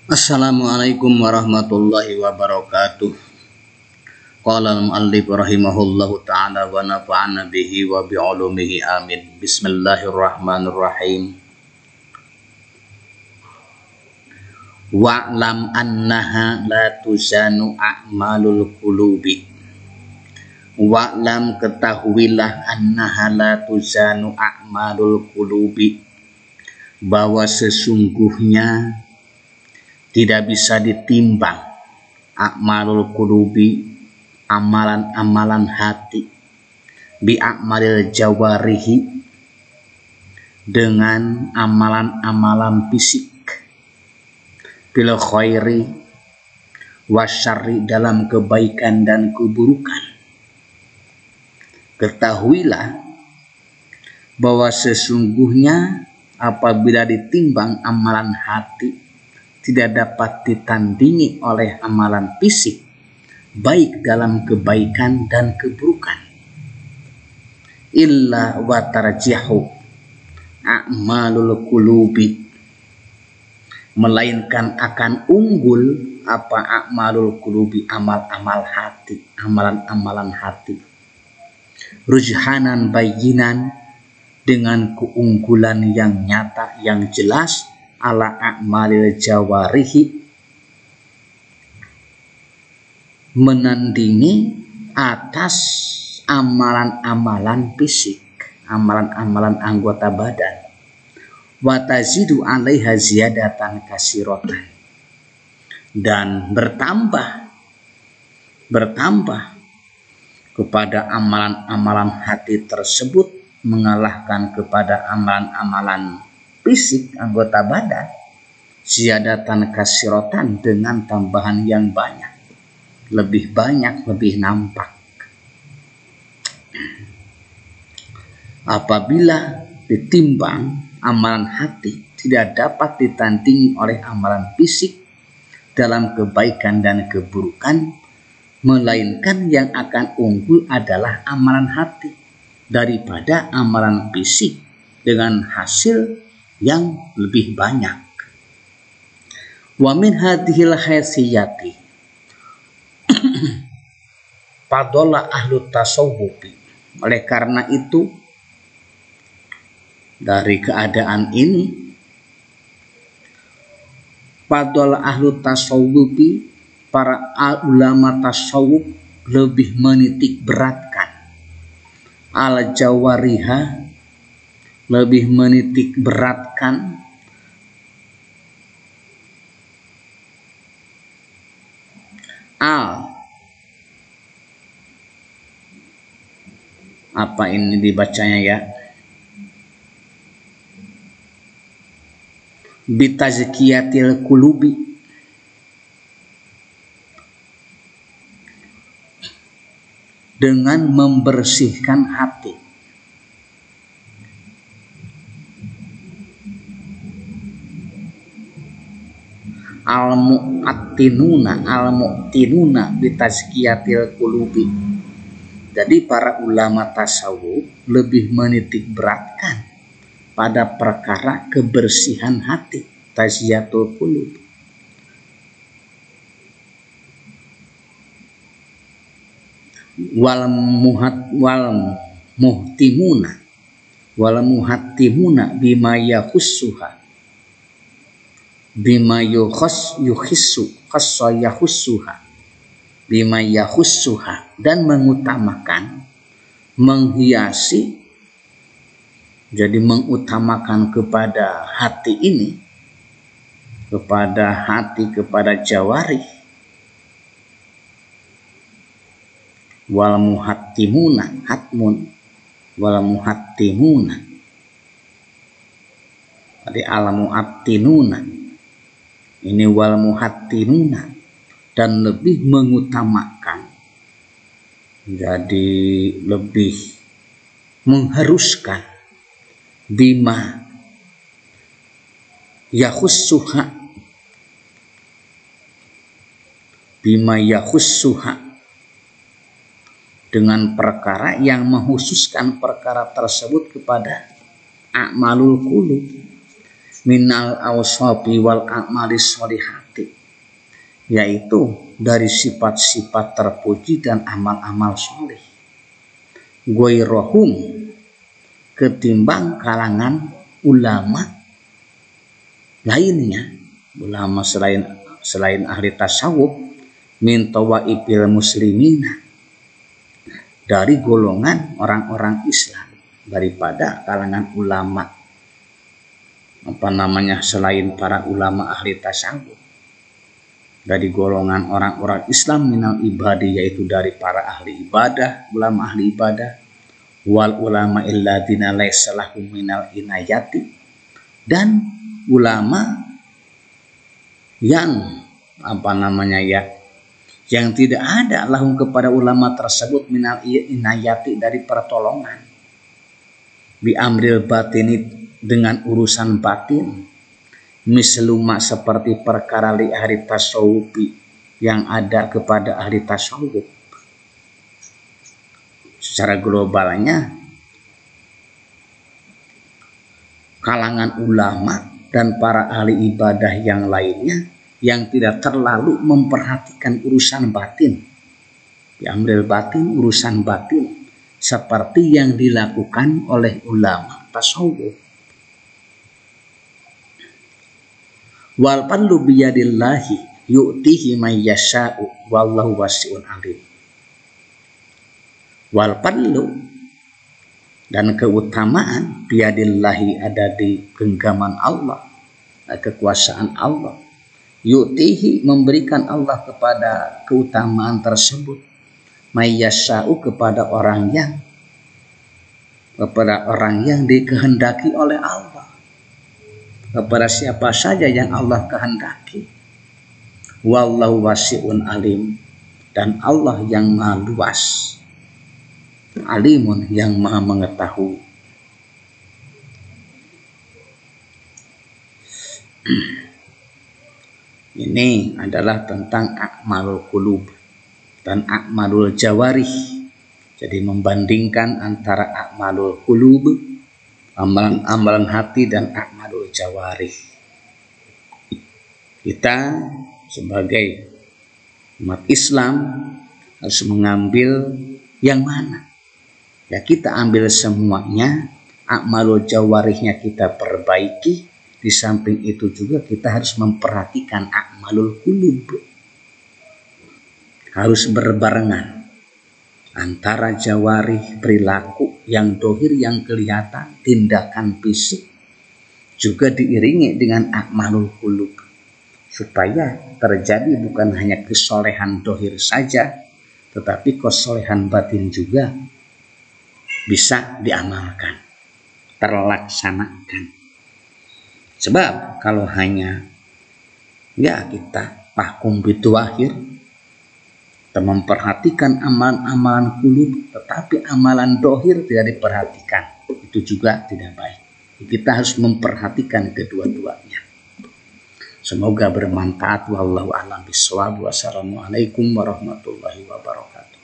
Assalamualaikum warahmatullahi wabarakatuh. Qala al-muallif rahimahullahu ta'ala wa nafa'ana bihi wa bi'ulumihi amin. Bismillahirrahmanirrahim. Wa'lam annaha la tuzanu a'malul qulubi. Wa'lam ketahuilah annaha la tuzanu a'malul qulubi, bahwa sesungguhnya tidak bisa ditimbang a'malul qulubi, amalan-amalan hati, bi a'malil jawarihi, dengan amalan-amalan fisik, bil khairi wasyarri, dalam kebaikan dan keburukan. Ketahuilah bahwa sesungguhnya apabila ditimbang amalan hati, tidak dapat ditandingi oleh amalan fisik, baik dalam kebaikan dan keburukan. Illa wa tarjihu a'malul qulubi, melainkan akan unggul apa a'malul qulubi, amal-amal hati, amalan-amalan hati. Rujhanan bayinan, dengan keunggulan yang nyata, yang jelas, ala a'malil jawarihi, menandingi atas amalan-amalan fisik, amalan-amalan anggota badan. Wa tazidu 'alaiha ziyadatan kasiratan, dan bertambah kepada amalan-amalan hati tersebut, mengalahkan kepada amalan-amalan fisik anggota badan, ziyadatan kasiratan, dengan tambahan yang banyak, lebih banyak, lebih nampak. Apabila ditimbang amalan hati, tidak dapat ditandingi oleh amalan fisik dalam kebaikan dan keburukan, melainkan yang akan unggul adalah amalan hati daripada amalan fisik dengan hasil yang lebih banyak. Wa min hadhil haysiyati fadalla ahlu tasawwufi. Oleh karena itu, dari keadaan ini, fadalla ahlu tasawwufi, para ulama tasawuf lebih menitik beratkan al jawariha, lebih menitik beratkan apa ini dibacanya ya, bitazkiyatil qulubi, dengan membersihkan hati. Al-mu'tinuna bitazkiyatil qulubi. Jadi para ulama tasawuf lebih menitik beratkan pada perkara kebersihan hati, tazkiyatul qulub. Wal muhattimuna bima yakhussuha, bima yakhussuha, dan mengutamakan, menghiasi, jadi mengutamakan kepada hati ini, kepada jawari. Wal muhattimuna, hatmun, wal muhattimuna, tadi al muhattinuna, ini wal muhattinuna, dan lebih mengutamakan, jadi lebih mengharuskan, bima yakhussuha, dengan perkara yang menghususkan perkara tersebut kepada a'malul qulub, minal awsafi wal a'malis sholihati, yaitu dari sifat-sifat terpuji dan amal-amal soleh, goirohum, ketimbang kalangan ulama lainnya, ulama selain ahli tasawuf, min tawaifil muslimina, dari golongan orang-orang Islam, daripada kalangan ulama selain para ulama ahli tasawuf, dari golongan orang-orang Islam minal ibadi, yaitu dari para ahli ibadah, ulama ahli ibadah, wal ulama illadina laisa lahum minal inayati, dan ulama yang yang tidak ada lahum kepada ulama tersebut minal inayati, dari pertolongan, bi amril batini, dengan urusan batin, misluma, seperti perkara li ahli tasawufi, yang ada kepada ahli tasawuf. Secara globalnya kalangan ulama dan para ahli ibadah yang lainnya yang tidak terlalu memperhatikan urusan batin, amril batin, urusan batin, seperti yang dilakukan oleh ulama tasawuf. Wal fadlu biyadillahi yu'tihi may yasha'u wallahu wasi'un alim. Wal fadlu, dan keutamaan, biyadillahi, ada di genggaman Allah, kekuasaan Allah, yu'tihi, memberikan Allah kepada keutamaan tersebut, may yasha'u, kepada orang yang dikehendaki oleh Allah, kepada siapa saja yang Allah kehendaki. Wallahu wasi'un alim, dan Allah yang maha luas, alimun, yang maha mengetahui. Ini adalah tentang a'malul qulub dan a'malul jawarih. Jadi membandingkan antara a'malul qulub, amalan-amalan hati, dan a'malul jawarih. Kita sebagai umat Islam harus mengambil yang mana? Ya, kita ambil semuanya, a'malul jawarihnya kita perbaiki. Di samping itu juga kita harus memperhatikan a'malul qulub. Harus berbarengan antara jawarih, perilaku yang dohir, yang kelihatan, tindakan fisik, juga diiringi dengan a'malul qulub, supaya terjadi bukan hanya kesolehan dohir saja, tetapi kesolehan batin juga bisa diamalkan, terlaksanakan. Sebab kalau hanya kita tahkum bituahir, kita memperhatikan amalan-amalan qulub, tetapi amalan dohir tidak diperhatikan, itu juga tidak baik. Kita harus memperhatikan kedua-duanya. Semoga bermanfaat. Wallahu a'lam bishawab. Wassalamualaikum warahmatullahi wabarakatuh.